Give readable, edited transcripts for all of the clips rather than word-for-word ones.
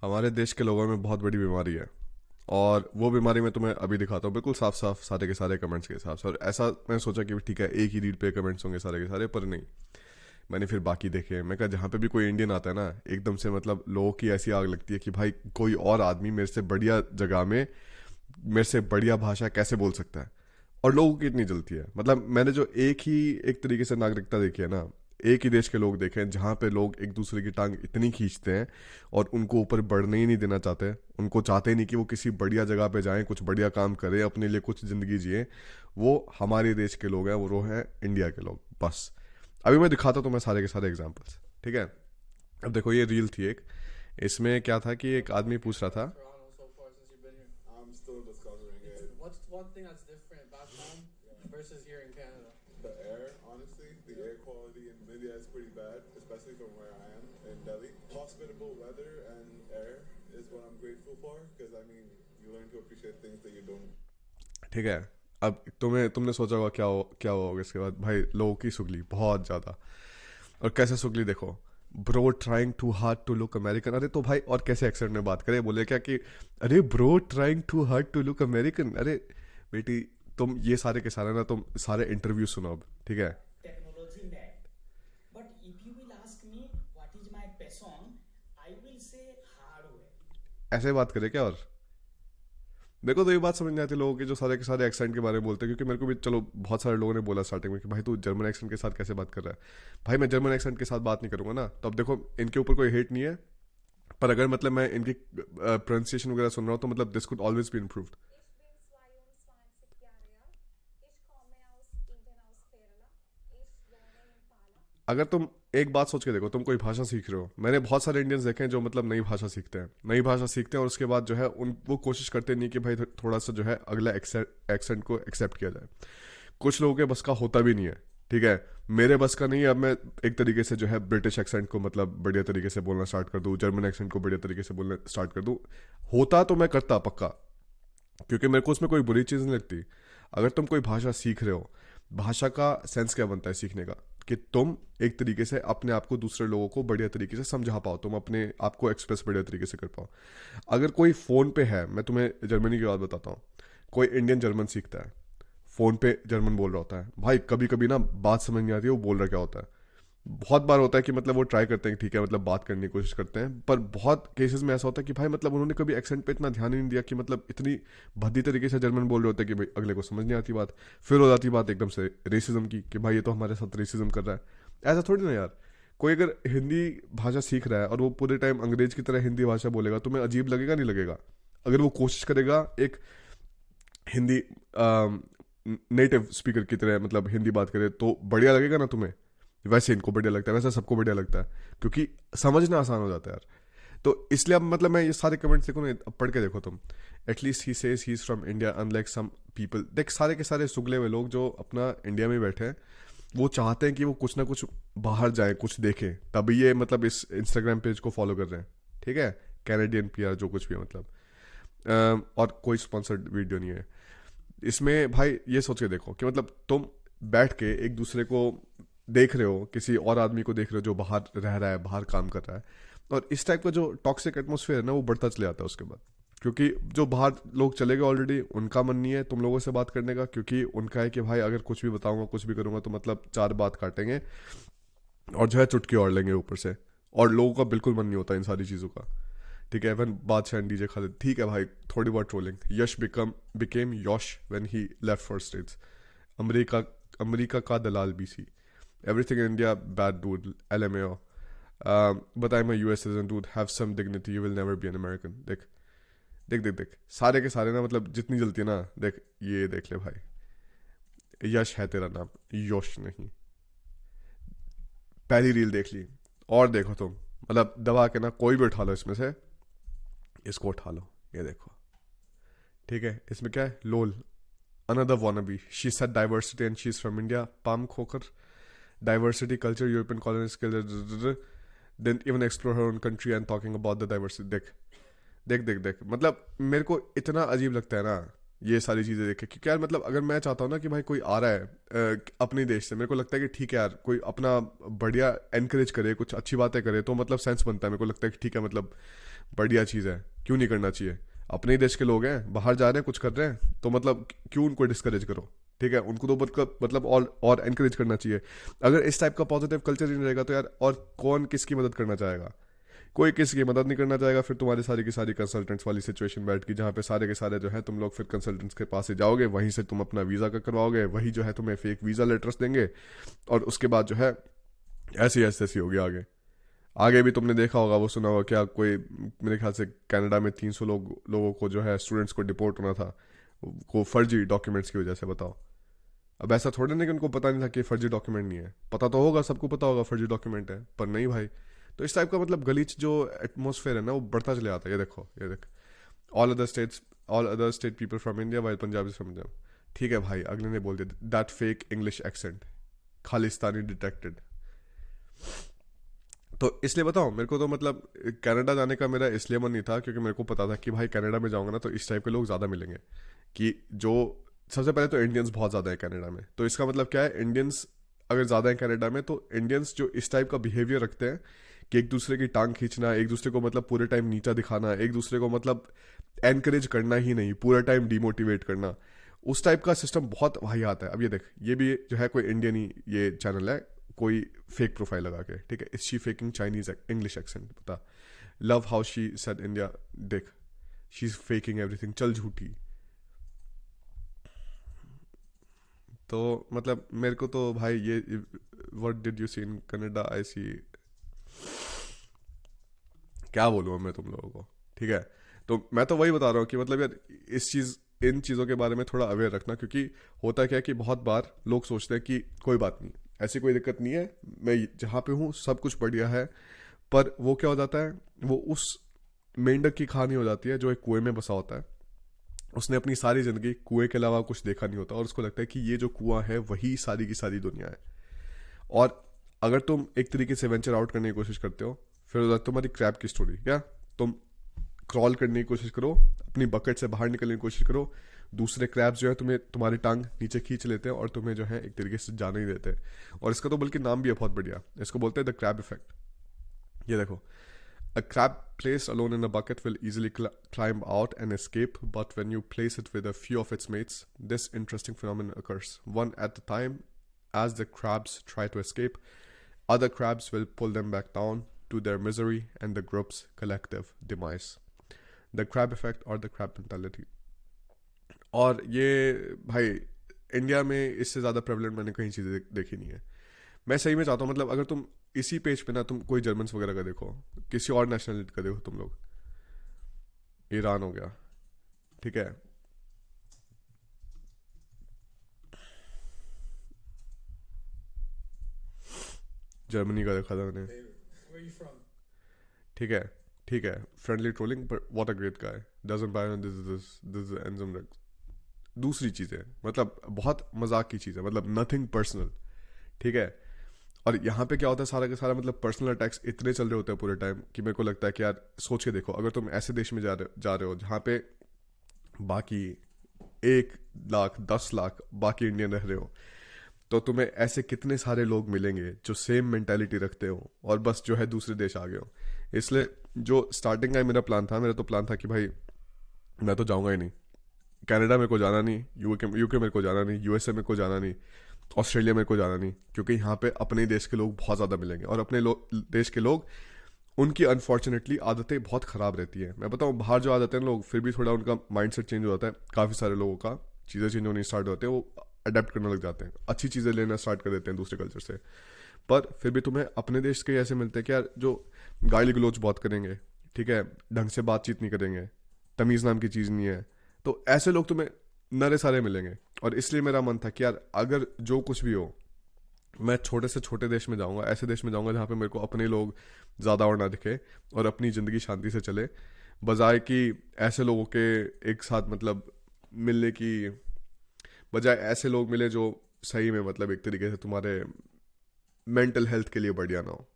हमारे देश के लोगों में बहुत बड़ी बीमारी है। और वो बीमारी मैं तुम्हें अभी दिखाता हूँ, बिल्कुल साफ साफ सारे के सारे कमेंट्स के हिसाब से। और ऐसा मैंने सोचा कि ठीक है, एक ही रील पे कमेंट्स होंगे सारे के सारे, पर नहीं। मैंने फिर बाकी देखे, मैं कहा जहाँ पे भी कोई इंडियन आता है ना, एकदम से मतलब लोगों की ऐसी आग लगती है कि भाई कोई और आदमी मेरे से बढ़िया जगह में मेरे से बढ़िया भाषा कैसे बोल सकता है। और लोगों की इतनी जलती है। मतलब मैंने जो एक ही एक तरीके से नागरिकता देखी है ना, एक ही देश के लोग देखे हैं जहाँ पे लोग एक दूसरे की टांग इतनी खींचते हैं और उनको ऊपर बढ़ने ही नहीं देना चाहते। उनको चाहते ही नहीं कि वो किसी बढ़िया जगह पे जाएं, कुछ बढ़िया काम करें, अपने लिए कुछ जिंदगी जिए। वो हमारे देश के लोग हैं, वो हैं इंडिया के लोग बस। अभी मैं दिखाता हूँ तुम्हें सारे के सारे एग्जाम्पल्स, ठीक है। अब देखो, ये रील थी एक। इसमें क्या था कि एक आदमी पूछ रहा था। Toronto so far since you've been here? I'm still discovering it. What's one thing that's different back home versus here in Canada? The air, honestly, the air quality in India is pretty bad, especially from where I am in Delhi. Hospitable weather and air is what I'm grateful for, because I mean, you learn to appreciate things that you don't. ठीक है। अब तुमने सोचा होगा क्या होगा इसके बाद। भाई लोगों की सुगली बहुत ज़्यादा। और कैसे सुगली देखो। Bro trying too hard to look American. अरे तो भाई और कैसे एक्सेंट में बात करे, बोले क्या कि अरे bro trying too hard to look American. अरे बेटी, तुम ये सारे के सारे ना, तुम सारे इंटरव्यू सुनो अब, ठीक है। technology net. But if you will ask me what is my passion, I will say hardware. ऐसे बात करे क्या। और मेरे को तो ये बात समझ नहीं आती लोगों के जो सारे के सारे एक्सेंट के बारे में बोलते हैं। क्योंकि मेरे को भी चलो बहुत सारे लोगों ने बोला स्टार्टिंग में कि भाई तू जर्मन एक्सेंट के साथ कैसे बात कर रहा है। भाई मैं जर्मन एक्सेंट के साथ बात नहीं करूंगा ना। तो अब देखो, इनके ऊपर कोई हेट नहीं है, पर अगर मतलब मैं इनकी प्रोनाउंसिएशन वगैरह सुन रहा हूँ तो मतलब this could always be improved. Ich bin 22 Jahre alt. Ich komme aus Indien, aus Kerala. Ich wohne in Pala. अगर तुम एक बात सोच के देखो, तुम कोई भाषा सीख रहे हो। मैंने बहुत सारे इंडियंस देखे हैं जो मतलब नई भाषा सीखते हैं, नई भाषा सीखते हैं और उसके बाद जो है उन वो कोशिश करते नहीं कि भाई थोड़ा सा जो है अगला एक्सेंट को एक्सेप्ट किया जाए। कुछ लोगों के बस का होता भी नहीं है, ठीक है। मेरे बस का नहीं है। अब मैं एक तरीके से जो है ब्रिटिश एक्सेंट को मतलब बढ़िया तरीके से बोलना स्टार्ट कर दूँ, जर्मन एक्सेंट को बढ़िया तरीके से बोलना स्टार्ट कर दूँ। होता तो मैं करता पक्का, क्योंकि मेरे को उसमें कोई बुरी चीज़ नहीं लगती। अगर तुम कोई भाषा सीख रहे हो, भाषा का सेंस क्या बनता है सीखने का, कि तुम एक तरीके से अपने आप को दूसरे लोगों को बढ़िया तरीके से समझा पाओ, तुम अपने आप को एक्सप्रेस बढ़िया तरीके से कर पाओ। अगर कोई फ़ोन पे है, मैं तुम्हें जर्मनी की बात बताता हूँ। कोई इंडियन जर्मन सीखता है, फ़ोन पे जर्मन बोल रहा होता है, भाई कभी कभी ना बात समझ नहीं आती है वो बोल रहा क्या होता है। बहुत बार होता है कि मतलब वो ट्राई करते हैं, ठीक है, मतलब बात करने की कोशिश करते हैं, पर बहुत केसेस में ऐसा होता है कि भाई मतलब उन्होंने कभी एक्सेंट पे इतना ध्यान ही नहीं दिया कि मतलब इतनी भद्दी तरीके से जर्मन बोल रहे होते हैं कि भाई अगले को समझ नहीं आती बात। फिर हो जाती बात एकदम से रेसिज्म की कि भाई ये तो हमारे साथ रेसिज्म कर रहा है। ऐसा थोड़ी ना यार। कोई अगर हिंदी भाषा सीख रहा है और वो पूरे टाइम अंग्रेज की तरह हिंदी भाषा बोलेगा, तुम्हें अजीब लगेगा नहीं लगेगा। अगर वो कोशिश करेगा एक हिंदी नेटिव स्पीकर की तरह मतलब हिंदी बात करे तो बढ़िया लगेगा ना तुम्हें। वैसे इनको बढ़िया लगता है, वैसे सबको बढ़िया लगता है, क्योंकि समझना आसान हो जाता है यार। तो इसलिए अब मतलब मैं ये सारे कमेंट्स देखो ना, अब पढ़ के देखो तुम। At least he says he is from India unlike some people. देख सारे के सारे सुगले हुए लोग जो अपना इंडिया में बैठे हैं, वो चाहते हैं कि वो कुछ ना कुछ बाहर जाए, कुछ देखें, तभी ये मतलब इस इंस्टाग्राम पेज को फॉलो कर रहे हैं, ठीक है। कैनेडियन पीआर जो कुछ भी है मतलब। और कोई स्पॉन्सर्ड वीडियो नहीं है इसमें। भाई ये सोच के देखो कि मतलब तुम बैठ के एक दूसरे को देख रहे हो, किसी और आदमी को देख रहे हो जो बाहर रह रहा है, बाहर काम कर रहा है, और इस टाइप का जो टॉक्सिक एटमोसफेयर है ना वो बढ़ता चले जाता है उसके बाद। क्योंकि जो बाहर लोग चले गए ऑलरेडी, उनका मन नहीं है तुम लोगों से बात करने का, क्योंकि उनका है कि भाई अगर कुछ भी बताऊंगा, कुछ भी करूंगा तो मतलब चार बात काटेंगे और जो है चुटकी ओढ़ लेंगे ऊपर से। और लोगों का बिल्कुल मन नहीं होता इन सारी चीज़ों का, ठीक है। इवन बादशाह एंड डीजे खालिद, ठीक है भाई, थोड़ी बहुत trolling. Yash became Yash when he left for States. America America का दलाल BC. Everything in India bad dude LMAO। But I am a US citizen dude, have some dignity, you will never be an American। देख देख देख देख सारे के सारे ना मतलब जितनी जलती है ना, देख ये देख ले भाई, यश है तेरा नाम, यश नहीं। पहली रील देख ली, और देखो तुम मतलब दबा के ना कोई भी उठा लो इसमें से, इसको उठा लो, ये देखो, ठीक है। इसमें क्या है, lol another wannabe, she said diversity and she's from India, palm खोकर, diversity culture European colonial skill, didn't even explore her own country and talking about the diversity। देख देख देख देख मतलब मेरे को इतना अजीब लगता है ना ये सारी चीज़ें देख के, क्योंकि यार मतलब अगर मैं चाहता हूँ ना कि भाई कोई आ रहा है अपने देश से, मेरे को लगता है कि ठीक है यार कोई अपना बढ़िया एनकरेज करे, कुछ अच्छी बातें करे, तो मतलब सेंस बनता है। मेरे को लगता है कि ठीक है मतलब बढ़िया चीज़ है, क्यों नहीं करना चाहिए? अपने ही देश के लोग हैं, बाहर जा रहे हैं, कुछ कर रहे हैं, तो मतलब क्यों उनको डिस्करेज करो? ठीक है, उनको तो मतलब और एनकरेज करना चाहिए। अगर इस टाइप का पॉजिटिव कल्चर ही नहीं रहेगा तो यार और कौन किसकी मदद करना चाहेगा? कोई किसी की मदद नहीं करना चाहेगा। फिर तुम्हारी सारी की सारी कंसल्टेंट्स वाली सिचुएशन बैठ की, जहाँ पे सारे के सारे जो है तुम लोग फिर कंसल्टेंट्स के पास ही जाओगे, वहीं से तुम अपना वीज़ा का करवाओगे, वही जो है तुम्हें फेक वीज़ा लेटर्स देंगे, और उसके बाद जो है ऐसी होगी आगे। आगे भी तुमने देखा होगा, वो सुना होगा क्या, कोई मेरे ख्याल से कनाडा में 300 लोगों को जो है स्टूडेंट्स को डिपोर्ट होना था, को फर्जी डॉक्यूमेंट्स की वजह से। बताओ, अब ऐसा थोड़ा नहीं कि उनको पता नहीं था कि फर्जी डॉक्यूमेंट नहीं है, पता तो होगा, सबको पता होगा फर्जी डॉक्यूमेंट है, पर नहीं भाई। तो इस टाइप का मतलब गलीच जो एटमोसफेयर है ना, वो बढ़ता चले आता है। ये देख all other state people from India while Punjabi from India. ठीक है भाई, अगले ने बोल दिया that fake English accent, Khalistani detected. तो इसलिए बताओ, मेरे को तो मतलब कनाडा जाने का मेरा इसलिए मन नहीं था क्योंकि मेरे को पता था कि भाई कनाडा में जाऊंगा ना तो इस टाइप के लोग ज़्यादा मिलेंगे, कि जो सबसे पहले तो इंडियंस बहुत ज़्यादा है कनाडा में। तो इसका मतलब क्या है, इंडियंस अगर ज़्यादा है कनाडा में तो इंडियंस जो इस टाइप का बिहेवियर रखते हैं कि एक दूसरे की टांग खींचना, एक दूसरे को मतलब पूरे टाइम नीचा दिखाना, एक दूसरे को मतलब एनकरेज करना ही नहीं, पूरा टाइम डिमोटिवेट करना, उस टाइप का सिस्टम बहुत वही आता है। अब ये देख, ये भी जो है कोई इंडियन ही ये चैनल है, कोई फेक प्रोफाइल लगा के, ठीक है, is she faking Chinese English accent, बता, love how she said India, देख शी इज फेकिंग एवरीथिंग, चल झूठी। तो मतलब मेरे को तो भाई ये what did you see in Canada, I see, क्या बोलूँ मैं तुम लोगों को, ठीक है। तो मैं तो वही बता रहा हूँ कि मतलब यार इन चीज़ों के बारे में थोड़ा अवेयर रखना, क्योंकि होता क्या है कि बहुत बार लोग सोचते हैं कि कोई बात नहीं, ऐसी कोई दिक्कत नहीं है, मैं जहाँ पे हूँ सब कुछ बढ़िया है, पर वो क्या हो जाता है, वो उस मेंढक की कहानी हो जाती है जो एक कुएं में बसा होता है। उसने अपनी सारी जिंदगी कुएं के अलावा कुछ देखा नहीं होता, और उसको लगता है कि ये जो कुआं है वही सारी की सारी दुनिया है। और अगर तुम एक तरीके से वेंचर आउट करने की कोशिश करते हो, फिर तुम्हारी क्रैब की स्टोरी, क्या तुम क्रॉल करने की कोशिश करो, अपनी बकेट से बाहर निकलने की कोशिश करो, दूसरे क्रैब्स जो है तुम्हें तुम्हारी टांग नीचे खींच लेते हैं और तुम्हें जो है एक तरीके से जाने ही देते हैं। और इसका तो बल्कि नाम भी है बहुत बढ़िया, इसको बोलते हैं द क्रैब इफेक्ट। ये देखो, a crab placed alone in a bucket will easily climb out and escape, but when you place it with a few of its mates, this interesting phenomenon occurs. One at a time, as the crabs try to escape, other crabs will pull them back down to their misery and the group's collective demise. The crab effect or the crab mentality. और ये भाई India में इससे ज़्यादा prevalent मैंने कहीं चीज़ें देखी नहीं है। मैं सही में चाहता हूँ, मतलब अगर तुम इसी पेज पे ना तुम कोई जर्मन्स वगैरह का देखो, किसी और नेशनलिटी का देखो, तुम लोग ईरान हो गया, ठीक है, जर्मनी का देखा था मैंने, Where you from? ठीक है, friendly trolling, but what a great guy, doesn't buy on this एंजम ड्रग्स। दूसरी चीज़ें मतलब बहुत मजाक की चीज़ है, मतलब नथिंग पर्सनल, ठीक है। और यहाँ पे क्या होता है, सारा का सारा मतलब पर्सनल अटैक्स इतने चल रहे होते हैं पूरे टाइम कि मेरे को लगता है कि यार सोच के देखो, अगर तुम ऐसे देश में जा रहे हो जहाँ पे बाकी 1 लाख 10 लाख बाकी इंडियन रह रहे हो, तो तुम्हें ऐसे कितने सारे लोग मिलेंगे जो सेम मेंटालिटी रखते हो और बस जो है दूसरे देश आ गए हो। इसलिए जो स्टार्टिंग का मेरा तो प्लान था कि भाई मैं तो जाऊँगा ही नहीं, कनाडा मेरे को जाना नहीं, यूके मेरे को जाना नहीं, यूएसए मेरे को जाना नहीं, ऑस्ट्रेलिया मेरे को जाना नहीं, क्योंकि यहाँ पे अपने देश के लोग बहुत ज़्यादा मिलेंगे, और अपने देश के लोग, उनकी अनफॉर्चुनेटली आदतें बहुत ख़राब रहती हैं। मैं बताऊँ, बाहर जो आ जाते हैं लोग, फिर भी थोड़ा उनका माइंडसेट चेंज हो जाता है, काफ़ी सारे लोगों का चीज़ें चेंज होनी स्टार्ट होते हैं, वो अडेप्ट करने लग जाते हैं, अच्छी चीज़ें लेना स्टार्ट कर देते हैं दूसरे कल्चर से। पर फिर भी तुम्हें अपने देश के ऐसे मिलते हैं कि यार जो गाली गलोच बहुत करेंगे, ठीक है, ढंग से बातचीत नहीं करेंगे, तमीज़ नाम की चीज़ नहीं है, तो ऐसे लोग तुम्हें नरे सारे मिलेंगे। और इसलिए मेरा मन था कि यार अगर जो कुछ भी हो, मैं छोटे से छोटे देश में जाऊंगा, ऐसे देश में जाऊंगा जहाँ पे मेरे को अपने लोग ज़्यादा और ना दिखे और अपनी ज़िंदगी शांति से चले, बजाय कि ऐसे लोगों के एक साथ मतलब मिलने की बजाय ऐसे लोग मिले जो सही में मतलब एक तरीके से तुम्हारे मेंटल हेल्थ के लिए बढ़िया ना हो।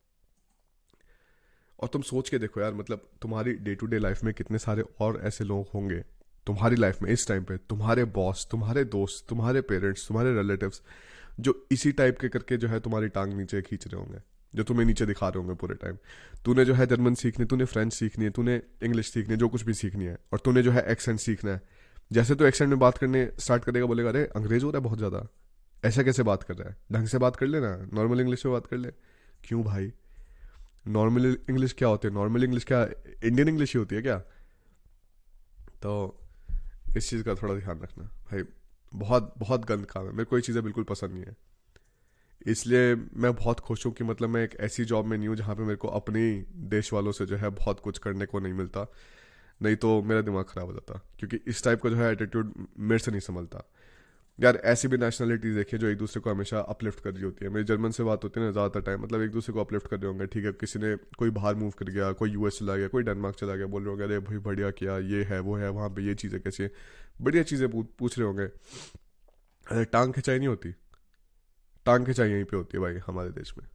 और तुम सोच के देखो यार, मतलब तुम्हारी डे टू डे लाइफ में कितने सारे और ऐसे लोग होंगे तुम्हारी लाइफ में इस टाइम पे, तुम्हारे बॉस, तुम्हारे दोस्त, तुम्हारे पेरेंट्स, तुम्हारे रिलेटिव्स, जो इसी टाइप के करके जो है तुम्हारी टांग नीचे खींच रहे होंगे। जो तुम्हें नीचे दिखा रहे होंगे पूरे टाइम। तूने जो है जर्मन सीखनी, तूने फ्रेंच सीखनी है, तूने इंग्लिश सीखनी है, जो कुछ भी सीखनी है, और तूने जो है एक्सेंट सीखना है। जैसे तू एक्सेंट में बात करने स्टार्ट करेगा, बोलेगा अरे अंग्रेज हो रहा है बहुत ज़्यादा, ऐसा कैसे बात कर रहा है, ढंग से बात कर लेना, नॉर्मल इंग्लिश में बात कर ले। क्यों भाई, नॉर्मल इंग्लिश क्या होती है? नॉर्मल इंग्लिश क्या इंडियन इंग्लिश ही होती है क्या? तो इस चीज़ का थोड़ा ध्यान रखना भाई, बहुत बहुत गंद काम है, मेरे को ये चीज़ें बिल्कुल पसंद नहीं है। इसलिए मैं बहुत खुश हूँ कि मतलब मैं एक ऐसी जॉब में नहीं हूँ जहाँ पे मेरे को अपने देश वालों से जो है बहुत कुछ करने को नहीं मिलता, नहीं तो मेरा दिमाग ख़राब हो जाता, क्योंकि इस टाइप का जो है एटीट्यूड मेरे से नहीं संभलता। यार ऐसी भी नेशनलिटीज़ देखिए जो एक दूसरे को हमेशा अपलिफ्ट कर रही होती है। मेरी जर्मन से बात होती है ना ज़्यादातर टाइम, मतलब एक दूसरे को अपलिफ्ट कर रहे होंगे, ठीक है, किसी ने कोई बाहर मूव कर गया, कोई यूएस चला गया, कोई डेनमार्क चला गया, बोल रहे होंगे अरे भाई बढ़िया किया, ये है वो है, वहाँ पे ये चीज़ें कैसी है, बढ़िया चीज़ें पूछ रहे होंगे। अरे टांग खिंचाई नहीं होती, टांग खिंचाई यहीं पे होती है भाई हमारे देश में।